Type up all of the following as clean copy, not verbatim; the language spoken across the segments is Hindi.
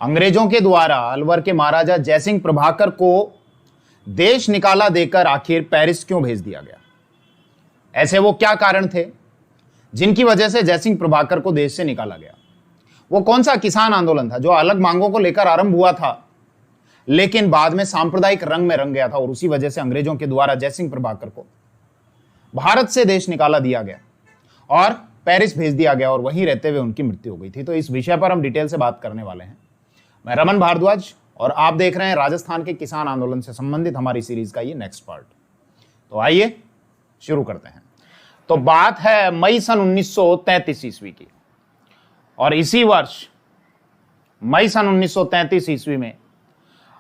अंग्रेजों के द्वारा अलवर के महाराजा जयसिंह प्रभाकर को देश निकाला देकर आखिर पेरिस क्यों भेज दिया गया? ऐसे वो क्या कारण थे जिनकी वजह से जयसिंह प्रभाकर को देश से निकाला गया? वो कौन सा किसान आंदोलन था जो अलग मांगों को लेकर आरंभ हुआ था लेकिन बाद में सांप्रदायिक रंग में रंग गया था और उसी वजह से अंग्रेजों के द्वारा जयसिंह प्रभाकर को भारत से देश निकाला दिया गया और पेरिस भेज दिया गया और वहीं रहते हुए उनकी मृत्यु हो गई थी? तो इस विषय पर हम डिटेल से बात करने वाले हैं। मैं रमन भारद्वाज और आप देख रहे हैं राजस्थान के किसान आंदोलन से संबंधित हमारी सीरीज का ये नेक्स्ट पार्ट। तो आइए शुरू करते हैं। तो बात है मई सन 1933 ईस्वी की और इसी वर्ष मई सन 1933 ईस्वी में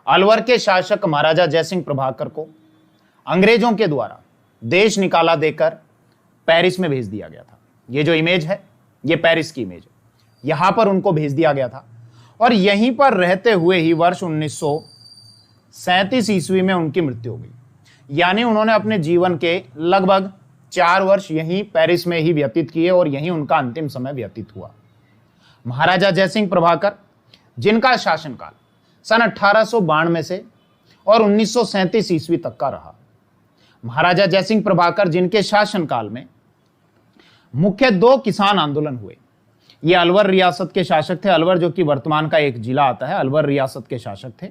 अलवर के शासक महाराजा जयसिंह प्रभाकर को अंग्रेजों के द्वारा देश निकाला देकर पेरिस में भेज दिया गया था। ये जो इमेज है ये पेरिस की इमेज है, यहां पर उनको भेज दिया गया था और यहीं पर रहते हुए ही वर्ष 1937 ईस्वी में उनकी मृत्यु हो गई। यानी उन्होंने अपने जीवन के लगभग 4 वर्ष यहीं पेरिस में ही व्यतीत किए और यहीं उनका अंतिम समय व्यतीत हुआ। महाराजा जयसिंह प्रभाकर जिनका शासनकाल सन 1892 से और 1937 ईस्वी तक का रहा। महाराजा जयसिंह प्रभाकर जिनके शासनकाल में मुख्य 2 किसान आंदोलन हुए। ये अलवर रियासत के शासक थे। अलवर जो कि वर्तमान का एक जिला आता है, अलवर रियासत के शासक थे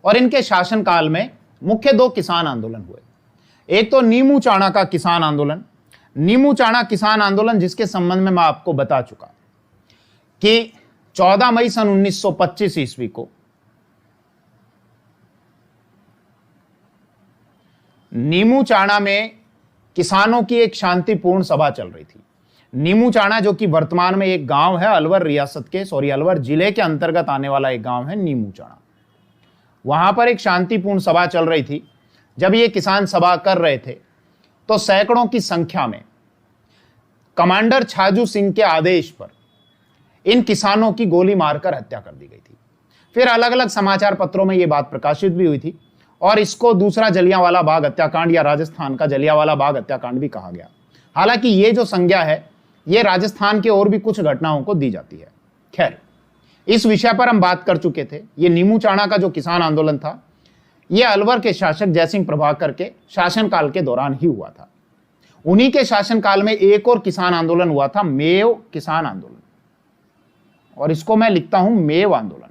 और इनके शासनकाल में मुख्य 2 किसान आंदोलन हुए। एक तो नीमू चाणा का किसान आंदोलन। नीमू चाणा किसान आंदोलन जिसके संबंध में मैं आपको बता चुका कि 14 मई सन 1925 ईस्वी को नीमू चाणा में किसानों की एक शांतिपूर्ण सभा चल रही थी। नीमू चाणा जो कि वर्तमान में एक गांव है, अलवर रियासत के अलवर जिले के अंतर्गत आने वाला एक गांव है नीमू चाणा। वहां पर एक शांतिपूर्ण सभा चल रही थी। जब ये किसान सभा कर रहे थे तो सैकड़ों की संख्या में कमांडर छाजू सिंह के आदेश पर इन किसानों की गोली मारकर हत्या कर दी गई थी। फिर अलग अलग समाचार पत्रों में यह बात प्रकाशित भी हुई थी और इसको दूसरा जलियांवाला बाग हत्याकांड या राजस्थान का जलियांवाला बाग हत्याकांड भी कहा गया। हालांकि ये जो संज्ञा है ये राजस्थान के और भी कुछ घटनाओं को दी जाती है। खैर, इस विषय पर हम बात कर चुके थे। ये नीमू चाणा का जो किसान आंदोलन था ये अलवर के शासक जयसिंह प्रभाकर के शासनकाल के दौरान ही हुआ था। उन्हीं के शासनकाल में एक और किसान आंदोलन हुआ था, मेव किसान आंदोलन, और इसको मैं लिखता हूं मेव आंदोलन।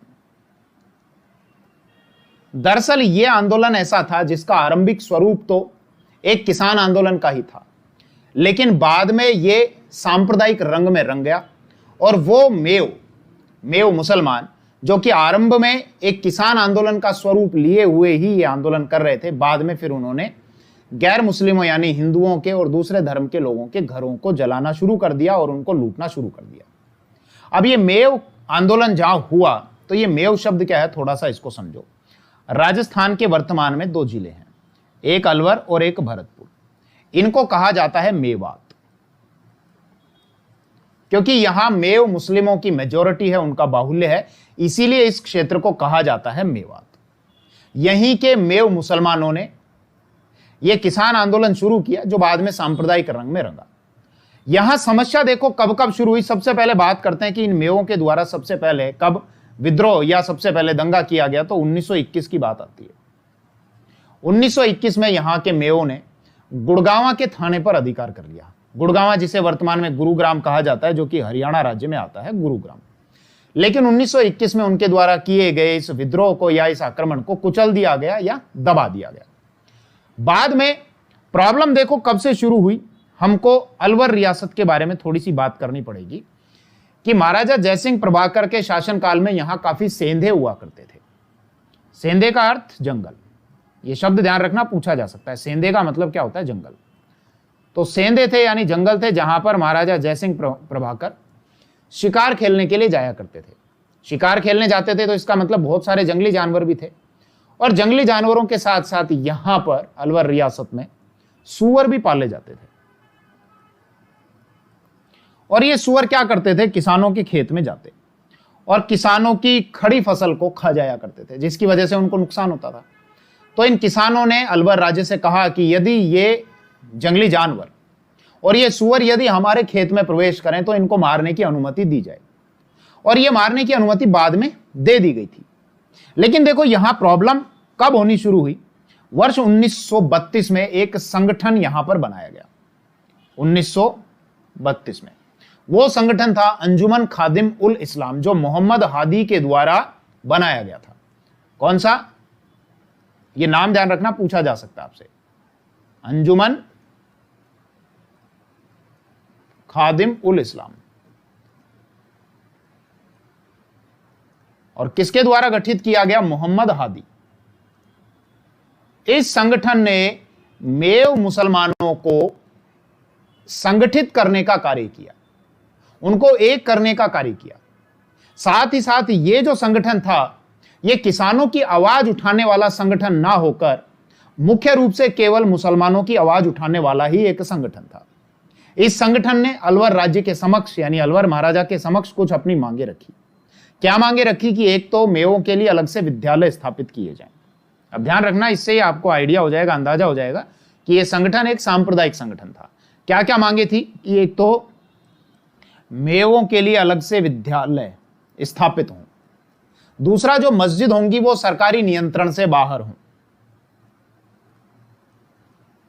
दरअसल यह आंदोलन ऐसा था जिसका आरंभिक स्वरूप तो एक किसान आंदोलन का ही था लेकिन बाद में यह सांप्रदायिक रंग में रंग गया और वो मेव मुसलमान जो कि आरंभ में एक किसान आंदोलन का स्वरूप लिए हुए ही ये आंदोलन कर रहे थे, बाद में फिर उन्होंने गैर मुस्लिमों यानी हिंदुओं के और दूसरे धर्म के लोगों के घरों को जलाना शुरू कर दिया और उनको लूटना शुरू कर दिया। अब ये मेव आंदोलन जहां हुआ तो ये मेव शब्द क्या है थोड़ा सा इसको समझो। राजस्थान के वर्तमान में 2 जिले हैं, एक अलवर और एक भरतपुर। इनको कहा जाता है मेवात क्योंकि यहां मेव मुस्लिमों की मेजॉरिटी है, उनका बाहुल्य है, इसीलिए इस क्षेत्र को कहा जाता है मेवात। यहीं के मेव मुसलमानों ने यह किसान आंदोलन शुरू किया जो बाद में सांप्रदायिक रंग में रंगा। यहां समस्या देखो कब कब शुरू हुई। सबसे पहले बात करते हैं कि इन मेवों के द्वारा सबसे पहले कब विद्रोह या सबसे पहले दंगा किया गया, तो 1921 की बात आती है। 1921 में यहां के मेवों ने गुड़गांवा के थाने पर अधिकार कर लिया। गुड़गांवा जिसे वर्तमान में गुरुग्राम कहा जाता है, जो कि हरियाणा राज्य में आता है, गुरुग्राम। लेकिन 1921 में उनके द्वारा किए गए इस विद्रोह को या इस आक्रमण को कुचल दिया गया या दबा दिया गया। बाद में प्रॉब्लम देखो कब से शुरू हुई। हमको अलवर रियासत के बारे में थोड़ी सी बात करनी पड़ेगी कि महाराजा जयसिंह प्रभाकर के शासनकाल में यहां काफी सेंधे हुआ करते थे। सेंधे का अर्थ जंगल। यह शब्द ध्यान रखना, पूछा जा सकता है सेंधे का मतलब क्या होता है, जंगल। तो सेंधे थे यानी जंगल थे जहां पर महाराजा जयसिंह प्रभाकर शिकार खेलने के लिए जाया करते थे। शिकार खेलने जाते थे तो इसका मतलब बहुत सारे जंगली जानवर भी थे और जंगली जानवरों के साथ साथ यहां पर अलवर रियासत में सूअर भी पाले जाते थे। और ये सूअर क्या करते थे, किसानों के खेत में जाते और किसानों की खड़ी फसल को खा जाया करते थे, जिसकी वजह से उनको नुकसान होता था। तो इन किसानों ने अलवर राज्य से कहा कि यदि ये जंगली जानवर और ये सूअर यदि हमारे खेत में प्रवेश करें तो इनको मारने की अनुमति दी जाए। और ये मारने की अनुमति बाद में दे दी गई थी। लेकिन देखो यहां प्रॉब्लम कब होनी शुरू हुई, वर्ष 1932 में एक संगठन यहां पर बनाया गया। 1932 में वो संगठन था अंजुमन खादिम उल इस्लाम, जो मोहम्मद हादी के द्वारा बनाया गया था। कौन सा, ये नाम ध्यान रखना, पूछा जा सकता है आपसे, अंजुमन खादिम उल इस्लाम। और किसके द्वारा गठित किया गया, मोहम्मद हादी। इस संगठन ने मेव मुसलमानों को संगठित करने का कार्य किया, उनको एक करने का कार्य किया। साथ ही साथ ये जो संगठन था, ये किसानों की आवाज उठाने वाला संगठन ना होकर मुख्य रूप से केवल मुसलमानों की आवाज उठाने वाला ही एक संगठन था। इस संगठन ने अलवर राज्य के समक्ष, यानी अलवर महाराजा के समक्ष कुछ अपनी मांगे रखी। क्या मांगे रखी कि एक तो मेवों के लिए अलग से विद्यालय स्थापित किए जाएं। अब ध्यान रखना, इससे ही आपको आइडिया हो जाएगा, अंदाजा हो जाएगा कि यह संगठन एक सांप्रदायिक संगठन था। क्या क्या मांगे थी कि एक तो मेवों के लिए अलग से विद्यालय स्थापित हों, दूसरा जो मस्जिद होंगी वो सरकारी नियंत्रण से बाहर हों,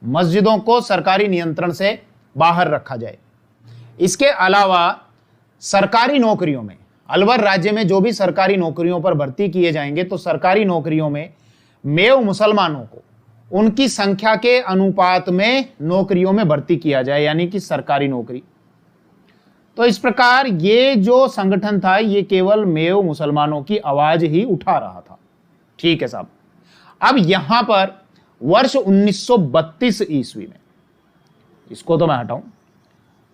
मस्जिदों को सरकारी नियंत्रण से बाहर रखा जाए। इसके अलावा सरकारी नौकरियों में, अलवर राज्य में जो भी सरकारी नौकरियों पर भर्ती किए जाएंगे तो सरकारी नौकरियों में मेव मुसलमानों को उनकी संख्या के अनुपात में नौकरियों में भर्ती किया जाए, यानी कि सरकारी नौकरी। तो इस प्रकार ये जो संगठन था ये केवल मेव मुसलमानों की आवाज ही उठा रहा था। ठीक है साहब। अब यहां पर वर्ष 1932 ईस्वी में, इसको तो मैं हटाऊं,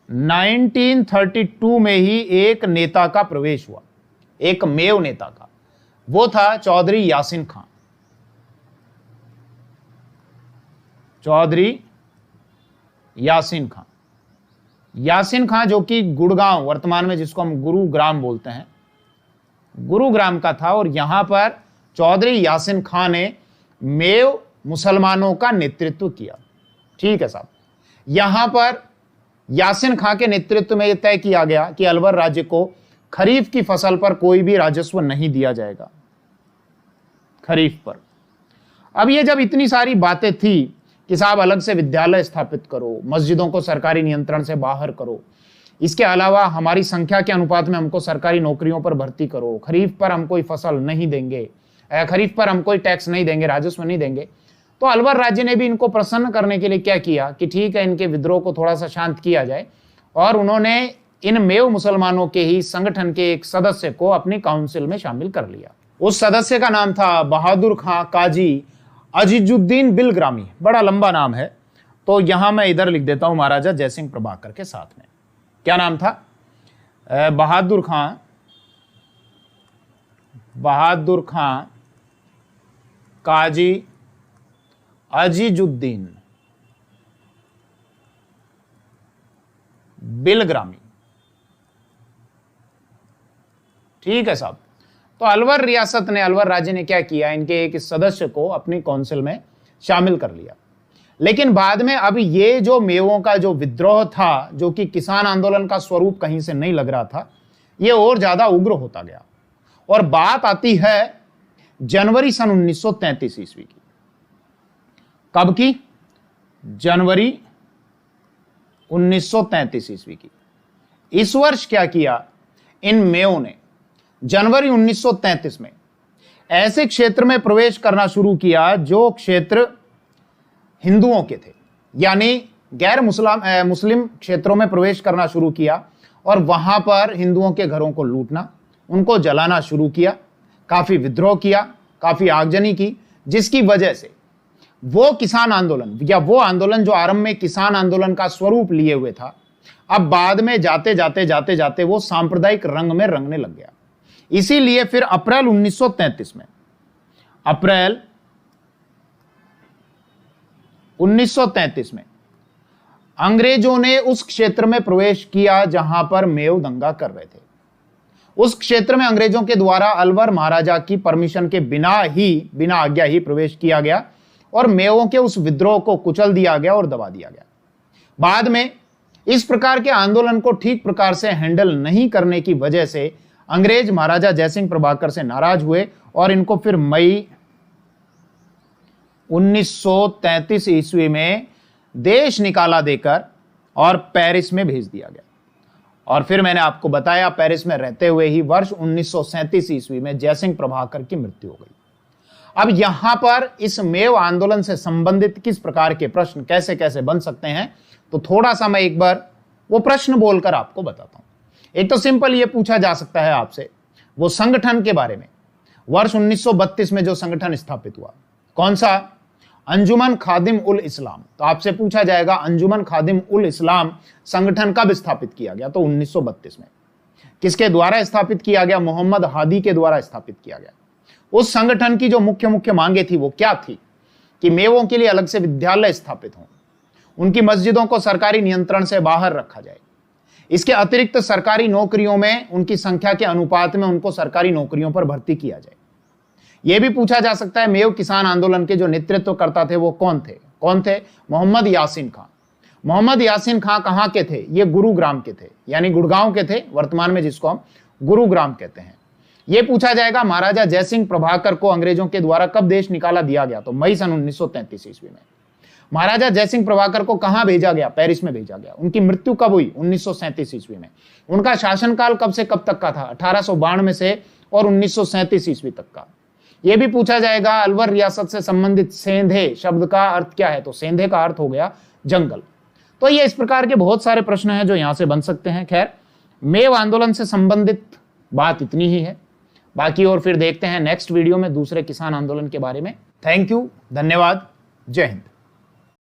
1932 में ही एक नेता का प्रवेश हुआ, एक मेव नेता का। वो था चौधरी यासीन खां। चौधरी यासीन खां, यासीन खां जो कि गुड़गांव, वर्तमान में जिसको हम गुरुग्राम बोलते हैं, गुरुग्राम का था। और यहां पर चौधरी यासीन खां ने मेव मुसलमानों का नेतृत्व किया। ठीक है साहब। यहां पर यासीन खां के नेतृत्व में यह तय किया गया कि अलवर राज्य को खरीफ की फसल पर कोई भी राजस्व नहीं दिया जाएगा, खरीफ पर। अब ये जब इतनी सारी बातें थी कि साहब अलग से विद्यालय स्थापित करो, मस्जिदों को सरकारी नियंत्रण से बाहर करो, इसके अलावा हमारी संख्या के अनुपात में हमको सरकारी नौकरियों पर भर्ती करो, खरीफ पर हम कोई फसल नहीं देंगे, खरीफ पर हम कोई टैक्स नहीं देंगे, राजस्व नहीं देंगे, तो अलवर राज्य ने भी इनको प्रसन्न करने के लिए क्या किया कि ठीक है, इनके विद्रोह को थोड़ा सा शांत किया जाए। और उन्होंने इन मेव मुसलमानों के ही संगठन के एक सदस्य को अपनी काउंसिल में शामिल कर लिया। उस सदस्य का नाम था बहादुर खां काजी अजीजुद्दीन बिलग्रामी। बड़ा लंबा नाम है, तो यहां मैं इधर लिख देता हूं महाराजा जयसिंह प्रभाकर के साथ में। क्या नाम था? बहादुर खां काजी अजीजुद्दीन बिलग्रामी। ठीक है साहब। तो अलवर रियासत ने, अलवर राज्य ने क्या किया, इनके एक सदस्य को अपनी काउंसिल में शामिल कर लिया। लेकिन बाद में अब ये जो मेवों का जो विद्रोह था, जो कि किसान आंदोलन का स्वरूप कहीं से नहीं लग रहा था, ये और ज्यादा उग्र होता गया। और बात आती है जनवरी सन 1933 ईस्वी की। कब की? जनवरी 1933 ईस्वी की। इस वर्ष क्या किया इन मेवों ने? जनवरी 1933 में ऐसे क्षेत्र में प्रवेश करना शुरू किया जो क्षेत्र हिंदुओं के थे, यानी गैर मुस्लिम क्षेत्रों में प्रवेश करना शुरू किया और वहां पर हिंदुओं के घरों को लूटना, उनको जलाना शुरू किया, काफी विद्रोह किया, काफी आगजनी की, जिसकी वजह से वो किसान आंदोलन या वो आंदोलन जो आरंभ में किसान आंदोलन का स्वरूप लिए हुए था, अब बाद में जाते जाते वो सांप्रदायिक रंग में रंगने लग गया। इसीलिए फिर अप्रैल 1933 में, अप्रैल 1933 में अंग्रेजों ने उस क्षेत्र में प्रवेश किया जहां पर मेव दंगा कर रहे थे। उस क्षेत्र में अंग्रेजों के द्वारा अलवर महाराजा की परमिशन के बिना आज्ञा ही प्रवेश किया गया और मेवों के उस विद्रोह को कुचल दिया गया और दबा दिया गया। बाद में इस प्रकार के आंदोलन को ठीक प्रकार से हैंडल नहीं करने की वजह से अंग्रेज महाराजा जयसिंह प्रभाकर से नाराज हुए और इनको फिर मई 1933 ईस्वी में देश निकाला देकर और पेरिस में भेज दिया गया। और फिर मैंने आपको बताया पेरिस में रहते हुए ही वर्ष 1937 ईस्वी में जयसिंह प्रभाकर की मृत्यु हो गई। अब यहां पर इस मेव आंदोलन से संबंधित किस प्रकार के प्रश्न कैसे कैसे बन सकते हैं, तो थोड़ा सा मैं एक बार वो प्रश्न बोलकर आपको बताता हूं। एक तो सिंपल ये पूछा जा सकता है आपसे वो संगठन के बारे में, वर्ष 1932 में जो संगठन स्थापित हुआ, कौन सा? अंजुमन खादिम उल इस्लाम। तो आपसे पूछा जाएगा अंजुमन खादिम उल इस्लाम संगठन कब स्थापित किया गया? तो 1932 में। किसके द्वारा स्थापित किया गया? मोहम्मद हादी के द्वारा स्थापित किया गया। उस संगठन की जो मुख्य मुख्य मांगे थी वो क्या थी? कि मेवों के लिए अलग से विद्यालय स्थापित हों, उनकी मस्जिदों को सरकारी नियंत्रण से बाहर रखा जाए, इसके अतिरिक्त सरकारी नौकरियों में उनकी संख्या के अनुपात में उनको सरकारी नौकरियों पर भर्ती किया जाए। यह भी पूछा जा सकता है मेव किसान आंदोलन के जो नेतृत्व करता थे वो कौन थे? मोहम्मद यासीन खां। मोहम्मद यासीन खां कहां के थे? ये गुरुग्राम के थे, यानी गुड़गांव के थे, वर्तमान में जिसको हम गुरुग्राम कहते हैं। यह पूछा जाएगा महाराजा जयसिंह प्रभाकर को अंग्रेजों के द्वारा कब देश निकाला दिया गया? तो मई सन 1933 ईस्वी में। महाराजा जयसिंह प्रभाकर को कहां भेजा गया? पेरिस में भेजा गया। उनकी मृत्यु कब हुई? 1937 ईस्वी में। उनका शासनकाल कब से कब तक का था? 1892 से और 1937 ईस्वी तक का। यह भी पूछा जाएगा अलवर रियासत से संबंधित सेंधे शब्द का अर्थ क्या है? तो सेंधे का अर्थ हो गया जंगल। तो ये इस प्रकार के बहुत सारे प्रश्न हैं जो यहां से बन सकते हैं। खैर, मेव आंदोलन से संबंधित बात इतनी ही है, बाकी और फिर देखते हैं नेक्स्ट वीडियो में दूसरे किसान आंदोलन के बारे में। थैंक यू, धन्यवाद, जय हिंद।